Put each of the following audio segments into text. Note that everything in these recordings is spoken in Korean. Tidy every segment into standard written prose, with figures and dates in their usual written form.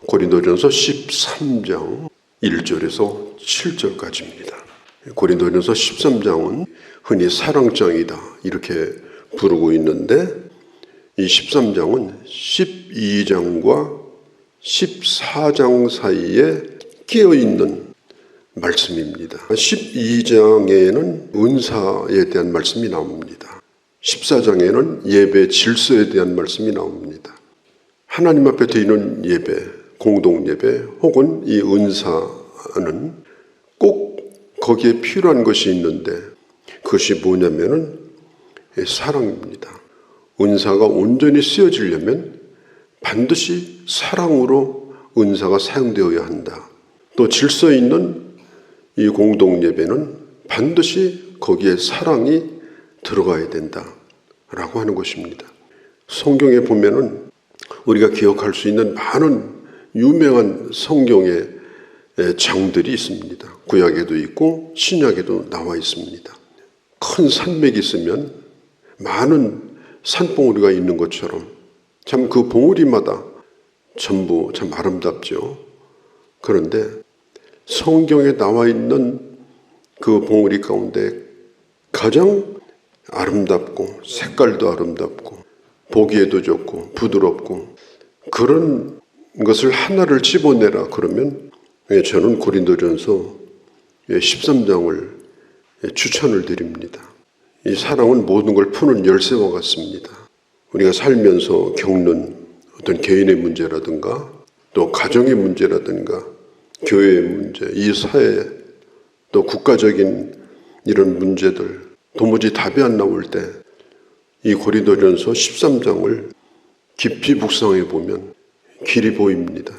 고린도전서 13장 1절에서 7절까지입니다. 고린도전서 13장은 흔히 사랑장이다 이렇게 부르고 있는데, 이 13장은 12장과 14장 사이에 끼어있는 말씀입니다. 12장에는 은사에 대한 말씀이 나옵니다. 14장에는 예배 질서에 대한 말씀이 나옵니다. 하나님 앞에 드리는 예배, 공동예배 혹은 이 은사는 꼭 거기에 필요한 것이 있는데, 그것이 뭐냐면은 사랑입니다. 은사가 온전히 쓰여지려면 반드시 사랑으로 은사가 사용되어야 한다. 또 질서 있는 이 공동예배는 반드시 거기에 사랑이 들어가야 된다라고 하는 것입니다. 성경에 보면은 우리가 기억할 수 있는 많은 유명한 성경의 장들이 있습니다. 구약에도 있고 신약에도 나와 있습니다. 큰 산맥이 있으면 많은 산봉우리가 있는 것처럼 참 그 봉우리마다 전부 참 아름답죠. 그런데 성경에 나와 있는 그 봉우리 가운데 가장 아름답고 색깔도 아름답고 보기에도 좋고 부드럽고 그런 것을 하나를 집어내라 그러면 저는 고린도전서 13장을 추천을 드립니다. 이 사랑은 모든 걸 푸는 열쇠와 같습니다. 우리가 살면서 겪는 어떤 개인의 문제라든가 또 가정의 문제라든가 교회의 문제, 이 사회 또 국가적인 이런 문제들 도무지 답이 안 나올 때 이 고린도전서 13장을 깊이 묵상해 보면 길이 보입니다.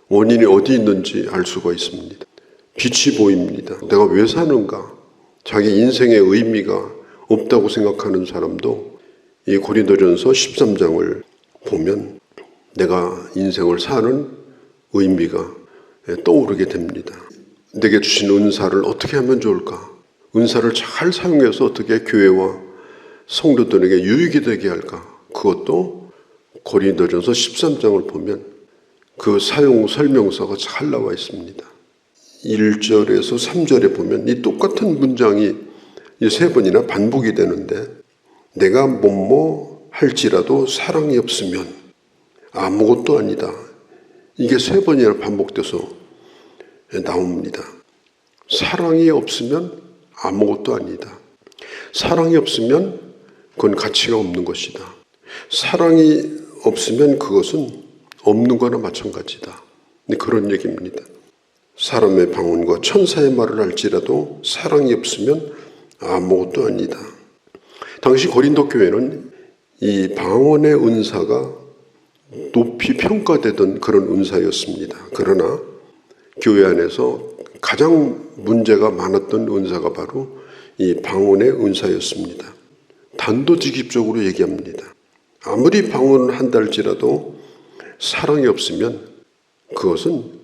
원인이 어디 있는지 알 수가 있습니다. 빛이 보입니다. 내가 왜 사는가? 자기 인생의 의미가 없다고 생각하는 사람도 이 고린도전서 13장을 보면 내가 인생을 사는 의미가 떠오르게 됩니다. 내게 주신 은사를 어떻게 하면 좋을까? 은사를 잘 사용해서 어떻게 교회와 성도들에게 유익이 되게 할까? 그것도 고린도전서 13장을 보면 그 사용 설명서가 잘 나와 있습니다. 1절에서 3절에 보면 이 똑같은 문장이 이 3번이나 반복이 되는데, 내가 뭐뭐 할지라도 사랑이 없으면 아무것도 아니다. 이게 3번이나 반복돼서 나옵니다. 사랑이 없으면 아무것도 아니다. 사랑이 없으면 그건 가치가 없는 것이다. 사랑이 없으면 그것은 없는 거나 마찬가지다. 그런 얘기입니다. 사람의 방언과 천사의 말을 할지라도 사랑이 없으면 아무것도 아니다. 당시 고린도 교회는 이 방언의 은사가 높이 평가되던 그런 은사였습니다. 그러나 교회 안에서 가장 문제가 많았던 은사가 바로 이 방언의 은사였습니다. 단도직입적으로 얘기합니다. 아무리 방언을 한다 할지라도 사랑이 없으면 그것은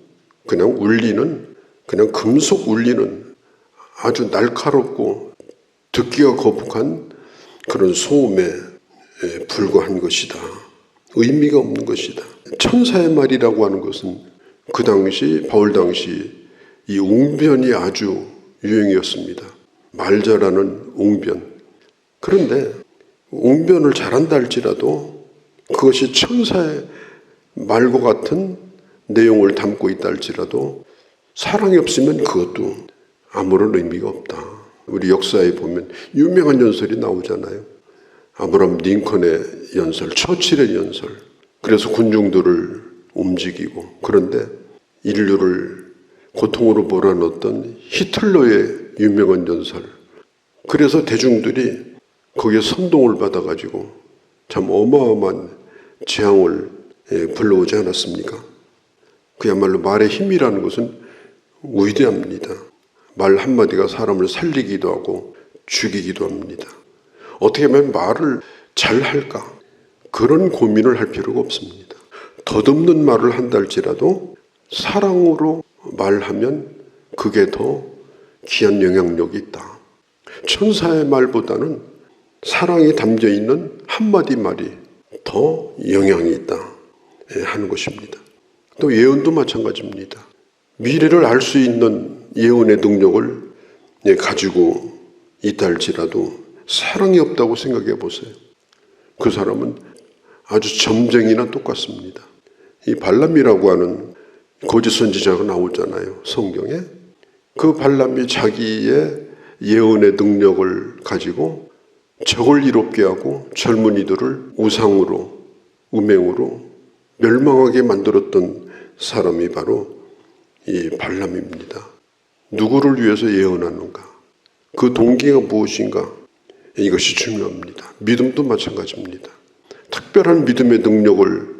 그냥 울리는, 그냥 금속 울리는 아주 날카롭고 듣기가 거북한 그런 소음에 불과한 것이다. 의미가 없는 것이다. 천사의 말이라고 하는 것은 그 당시 바울 당시 이 웅변이 아주 유행이었습니다. 말 잘하는 웅변. 그런데 웅변을 잘한다 할지라도 그것이 천사의 말과 같은 내용을 담고 있다 할지라도 사랑이 없으면 그것도 아무런 의미가 없다. 우리 역사에 보면 유명한 연설이 나오잖아요. 아브라함 링컨의 연설, 처칠의 연설. 그래서 군중들을 움직이고, 그런데 인류를 고통으로 몰아넣었던 히틀러의 유명한 연설. 그래서 대중들이 거기에 선동을 받아가지고 참 어마어마한 재앙을 불러오지 않았습니까? 그야말로 말의 힘이라는 것은 위대합니다. 말 한마디가 사람을 살리기도 하고 죽이기도 합니다. 어떻게 하면 말을 잘 할까? 그런 고민을 할 필요가 없습니다. 덧없는 말을 한다 할지라도 사랑으로 말하면 그게 더 귀한 영향력이 있다. 천사의 말보다는 사랑이 담겨 있는 한마디 말이 더 영향이 있다 하는 것입니다. 또 예언도 마찬가지입니다. 미래를 알 수 있는 예언의 능력을 가지고 있다 할지라도 사랑이 없다고 생각해 보세요. 그 사람은 아주 점쟁이나 똑같습니다. 이 발람이라고 하는 거짓 선지자가 나오잖아요, 성경에. 그 발람이 자기의 예언의 능력을 가지고 적을 이롭게 하고 젊은이들을 우상으로, 음행으로 멸망하게 만들었던 사람이 바로 이 발람입니다. 누구를 위해서 예언하는가? 그 동기가 무엇인가? 이것이 중요합니다. 믿음도 마찬가지입니다. 특별한 믿음의 능력을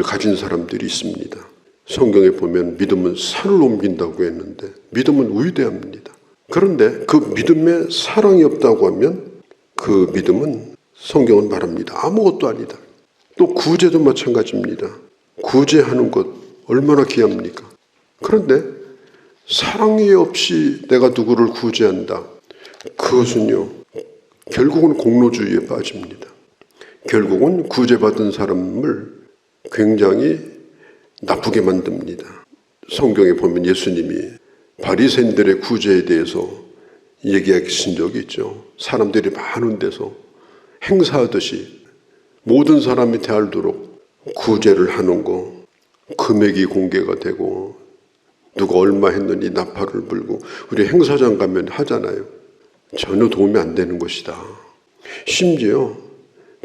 가진 사람들이 있습니다. 성경에 보면 믿음은 산을 옮긴다고 했는데 믿음은 위대합니다. 그런데 그 믿음에 사랑이 없다고 하면 그 믿음은 성경은 말합니다. 아무것도 아니다. 또 구제도 마찬가지입니다. 구제하는 것 얼마나 귀합니까? 그런데 사랑이 없이 내가 누구를 구제한다. 그것은요, 결국은 공로주의에 빠집니다. 결국은 구제받은 사람을 굉장히 나쁘게 만듭니다. 성경에 보면 예수님이 바리새인들의 구제에 대해서 얘기하신 적이 있죠. 사람들이 많은 데서 행사하듯이 모든 사람이 다 알도록 구제를 하는 거, 금액이 공개가 되고 누가 얼마 했느니 나팔을 불고 우리 행사장 가면 하잖아요. 전혀 도움이 안 되는 것이다. 심지어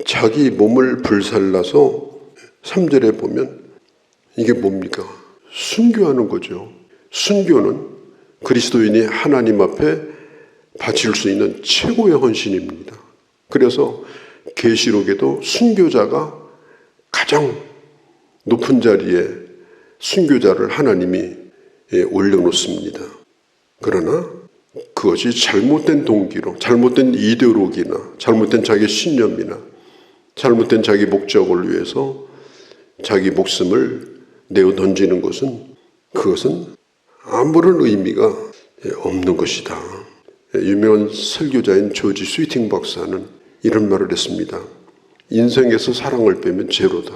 자기 몸을 불살라서 3절에 보면 이게 뭡니까? 순교하는 거죠. 순교는 그리스도인이 하나님 앞에 바칠 수 있는 최고의 헌신입니다. 그래서 계시록에도 순교자가 가장 높은 자리에 순교자를 하나님이 올려놓습니다. 그러나 그것이 잘못된 동기로, 잘못된 이데올로기나 잘못된 자기 신념이나 잘못된 자기 목적을 위해서 자기 목숨을 내어 던지는 것은 그것은 아무런 의미가 없는 것이다. 유명한 설교자인 조지 스위팅 박사는 이런 말을 했습니다. 인생에서 사랑을 빼면 제로다.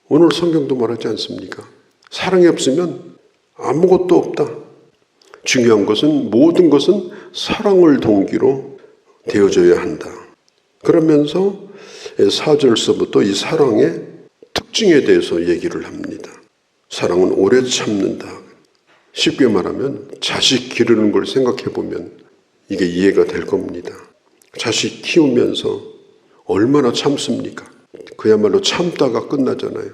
오늘 성경도 말하지 않습니까? 사랑이 없으면 아무것도 없다. 중요한 것은 모든 것은 사랑을 동기로 되어져야 한다. 그러면서 4절서부터 이 사랑의 특징에 대해서 얘기를 합니다. 사랑은 오래 참는다. 쉽게 말하면 자식 기르는 걸 생각해 보면 이게 이해가 될 겁니다. 자식 키우면서 얼마나 참습니까? 그야말로 참다가 끝나잖아요.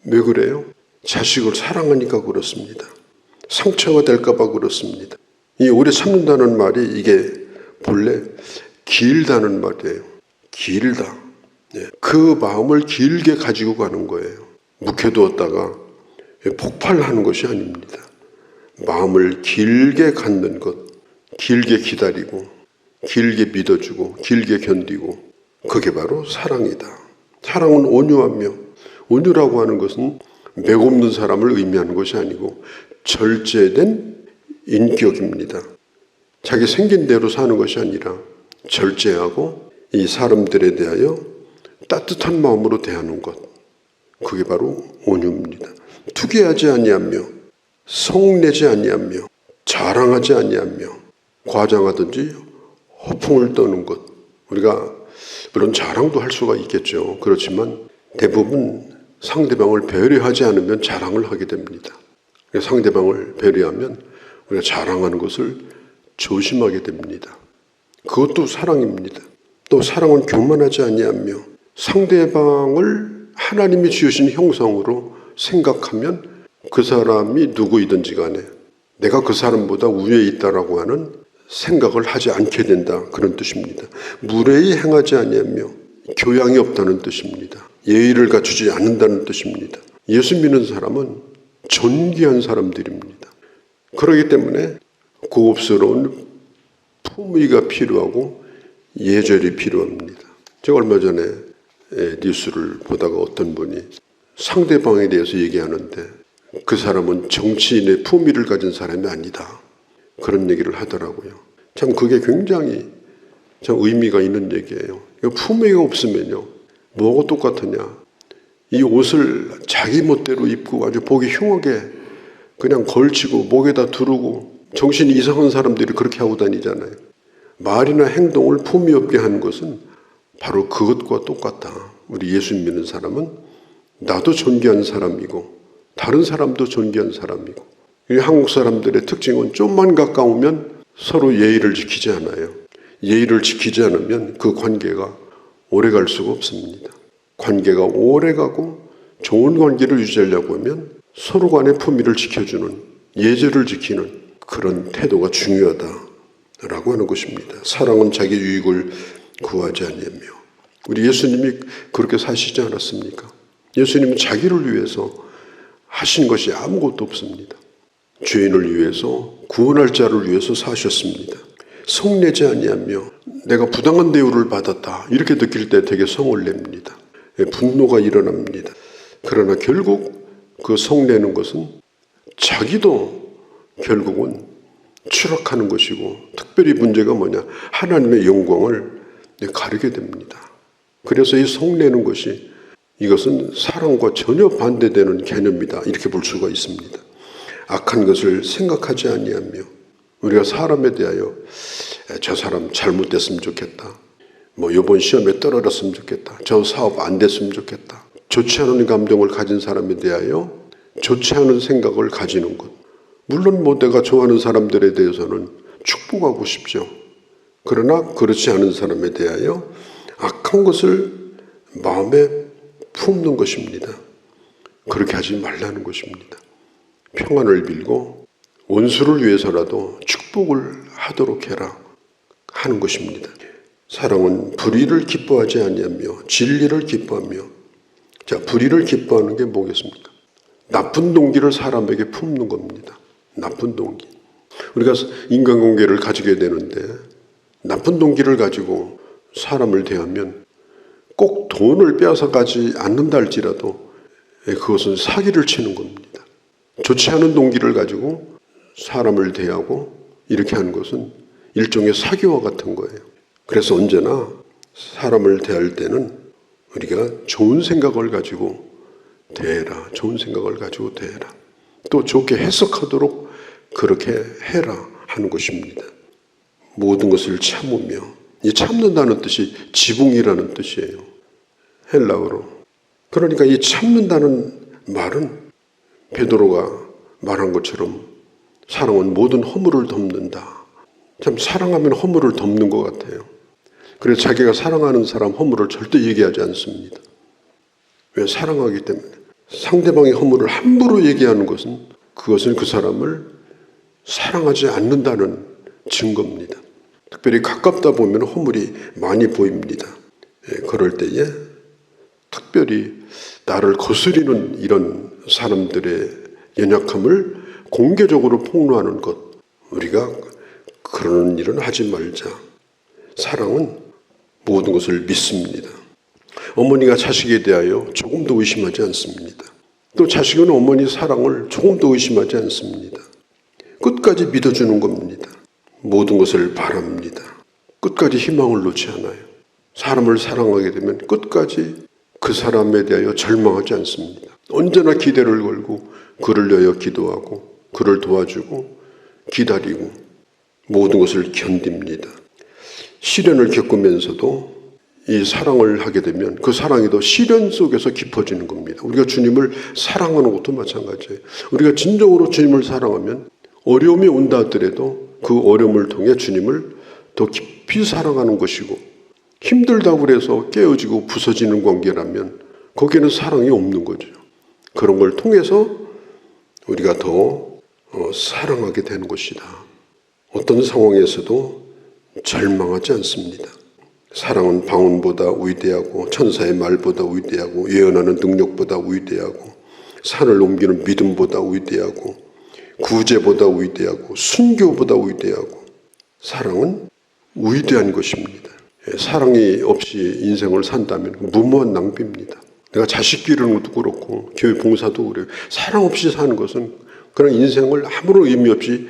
왜 그래요? 자식을 사랑하니까 그렇습니다. 상처가 될까 봐 그렇습니다. 이 오래 참는다는 말이 이게 본래 길다는 말이에요. 길다. 그 마음을 길게 가지고 가는 거예요. 묵혀두었다가 폭발하는 것이 아닙니다. 마음을 길게 갖는 것, 길게 기다리고, 길게 믿어주고, 길게 견디고, 그게 바로 사랑이다. 사랑은 온유하며, 온유라고 하는 것은 맥없는 사람을 의미하는 것이 아니고 절제된 인격입니다. 자기 생긴 대로 사는 것이 아니라 절제하고 이 사람들에 대하여 따뜻한 마음으로 대하는 것, 그게 바로 온유입니다. 투기하지 아니하며 성내지 아니하며 자랑하지 아니하며 과장하든지 허풍을 떠는 것. 우리가 물론 자랑도 할 수가 있겠죠. 그렇지만 대부분 상대방을 배려하지 않으면 자랑을 하게 됩니다. 상대방을 배려하면 우리가 자랑하는 것을 조심하게 됩니다. 그것도 사랑입니다. 또 사랑은 교만하지 아니하며 상대방을 하나님이 지으신 형상으로 생각하면 그 사람이 누구이든지 간에 내가 그 사람보다 위에 있다라고 하는 생각을 하지 않게 된다, 그런 뜻입니다. 무례히 행하지 아니하며 교양이 없다는 뜻입니다. 예의를 갖추지 않는다는 뜻입니다. 예수 믿는 사람은 존귀한 사람들입니다. 그렇기 때문에 고급스러운 품위가 필요하고 예절이 필요합니다. 제가 얼마 전에 뉴스를 보다가 어떤 분이 상대방에 대해서 얘기하는데 그 사람은 정치인의 품위를 가진 사람이 아니다, 그런 얘기를 하더라고요. 참 그게 굉장히 참 의미가 있는 얘기예요. 품위가 없으면요 뭐하고 똑같으냐, 이 옷을 자기 멋대로 입고 아주 보기 흉하게 그냥 걸치고 목에다 두르고 정신이 이상한 사람들이 그렇게 하고 다니잖아요. 말이나 행동을 품위 없게 하는 것은 바로 그것과 똑같다. 우리 예수 믿는 사람은 나도 존귀한 사람이고 다른 사람도 존귀한 사람이고, 이 한국 사람들의 특징은 좀만 가까우면 서로 예의를 지키지 않아요. 예의를 지키지 않으면 그 관계가 오래 갈 수가 없습니다. 관계가 오래 가고 좋은 관계를 유지하려고 하면 서로 간의 품위를 지켜주는, 예절을 지키는 그런 태도가 중요하다라고 하는 것입니다. 사랑은 자기 유익을 구하지 아니하며. 우리 예수님이 그렇게 사시지 않았습니까? 예수님은 자기를 위해서 하신 것이 아무것도 없습니다. 죄인을 위해서, 구원할 자를 위해서 사셨습니다. 성내지 아니하며 내가 부당한 대우를 받았다 이렇게 느낄 때 되게 성을 냅니다. 분노가 일어납니다. 그러나 결국 그 성내는 것은 자기도 결국은 추락하는 것이고, 특별히 문제가 뭐냐, 하나님의 영광을 가리게 됩니다. 그래서 이 성내는 것이, 이것은 사랑과 전혀 반대되는 개념이다 이렇게 볼 수가 있습니다. 악한 것을 생각하지 아니하며, 우리가 사람에 대하여 저 사람 잘못됐으면 좋겠다, 뭐 이번 시험에 떨어졌으면 좋겠다, 저 사업 안 됐으면 좋겠다, 좋지 않은 감정을 가진 사람에 대하여 좋지 않은 생각을 가지는 것. 물론 뭐 내가 좋아하는 사람들에 대해서는 축복하고 싶죠. 그러나 그렇지 않은 사람에 대하여 악한 것을 마음에 품는 것입니다. 그렇게 하지 말라는 것입니다. 평안을 빌고 원수를 위해서라도 축복을 하도록 해라 하는 것입니다. 사랑은 불의를 기뻐하지 아니하며 진리를 기뻐하며. 자, 불의를 기뻐하는 게 뭐겠습니까? 나쁜 동기를 사람에게 품는 겁니다. 나쁜 동기. 우리가 인간관계를 가지게 되는데 나쁜 동기를 가지고 사람을 대하면 꼭 돈을 빼앗아가지 않는다 할지라도 그것은 사기를 치는 겁니다. 좋지 않은 동기를 가지고 사람을 대하고 이렇게 하는 것은 일종의 사기와 같은 거예요. 그래서 언제나 사람을 대할 때는 우리가 좋은 생각을 가지고 대해라. 좋은 생각을 가지고 대해라. 또 좋게 해석하도록 그렇게 해라 하는 것입니다. 모든 것을 참으며, 이 참는다는 뜻이 지붕이라는 뜻이에요. 헬라어로. 그러니까 이 참는다는 말은 베드로가 말한 것처럼 사랑은 모든 허물을 덮는다. 참 사랑하면 허물을 덮는 것 같아요. 그래서 자기가 사랑하는 사람 허물을 절대 얘기하지 않습니다. 왜? 사랑하기 때문에. 상대방의 허물을 함부로 얘기하는 것은 그것은 그 사람을 사랑하지 않는다는 증거입니다. 특별히 가깝다 보면 허물이 많이 보입니다. 그럴 때에 특별히 나를 거스리는 이런 사람들의 연약함을 공개적으로 폭로하는 것, 우리가 그러는 일은 하지 말자. 사랑은 모든 것을 믿습니다. 어머니가 자식에 대하여 조금도 의심하지 않습니다. 또 자식은 어머니 사랑을 조금도 의심하지 않습니다. 끝까지 믿어주는 겁니다. 모든 것을 바랍니다. 끝까지 희망을 놓지 않아요. 사람을 사랑하게 되면 끝까지 그 사람에 대하여 절망하지 않습니다. 언제나 기대를 걸고 그를 위하여 기도하고 그를 도와주고 기다리고 모든 것을 견딥니다. 시련을 겪으면서도 이 사랑을 하게 되면 그 사랑이 더 시련 속에서 깊어지는 겁니다. 우리가 주님을 사랑하는 것도 마찬가지예요. 우리가 진정으로 주님을 사랑하면 어려움이 온다 하더라도 그 어려움을 통해 주님을 더 깊이 사랑하는 것이고, 힘들다고 그래서 깨어지고 부서지는 관계라면 거기에는 사랑이 없는 거죠. 그런 걸 통해서 우리가 더 사랑하게 되는 것이다. 어떤 상황에서도 절망하지 않습니다. 사랑은 방언보다 위대하고 천사의 말보다 위대하고 예언하는 능력보다 위대하고 산을 옮기는 믿음보다 위대하고 구제보다 위대하고 순교보다 위대하고, 사랑은 위대한 것입니다. 사랑이 없이 인생을 산다면 무모한 낭비입니다. 내가 자식 기르는 것도 그렇고 교회 봉사도 그래요. 사랑 없이 사는 것은 그런 인생을 아무런 의미 없이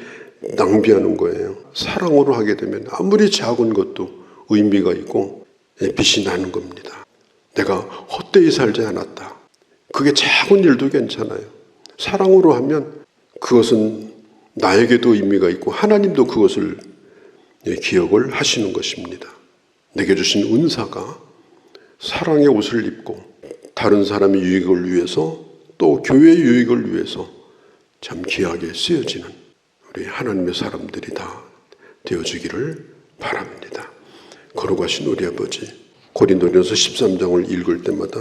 낭비하는 거예요. 사랑으로 하게 되면 아무리 작은 것도 의미가 있고 빛이 나는 겁니다. 내가 헛되이 살지 않았다. 그게 작은 일도 괜찮아요. 사랑으로 하면 그것은 나에게도 의미가 있고 하나님도 그것을 기억을 하시는 것입니다. 내게 주신 은사가 사랑의 옷을 입고 다른 사람의 유익을 위해서 또 교회의 유익을 위해서 참 귀하게 쓰여지는 우리 하나님의 사람들이 다 되어지기를 바랍니다. 거룩하신 우리 아버지, 고린도전서 13장을 읽을 때마다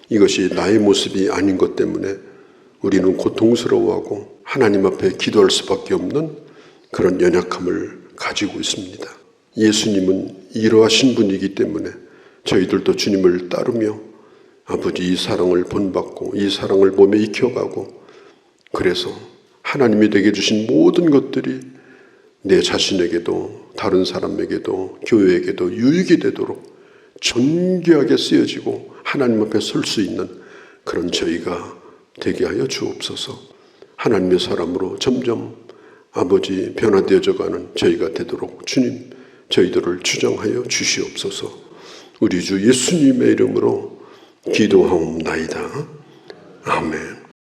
이것이 나의 모습이 아닌 것 때문에 우리는 고통스러워하고 하나님 앞에 기도할 수밖에 없는 그런 연약함을 가지고 있습니다. 예수님은 이러하신 분이기 때문에 저희들도 주님을 따르며 아버지 이 사랑을 본받고 이 사랑을 몸에 익혀가고 그래서 하나님이 내게 주신 모든 것들이 내 자신에게도 다른 사람에게도 교회에게도 유익이 되도록 존귀하게 쓰여지고 하나님 앞에 설 수 있는 그런 저희가 되게 하여 주옵소서. 하나님의 사람으로 점점 아버지 변화되어져가는 저희가 되도록 주님 저희들을 주정하여 주시옵소서. 우리 주 예수님의 이름으로 기도하옵나이다. 아멘.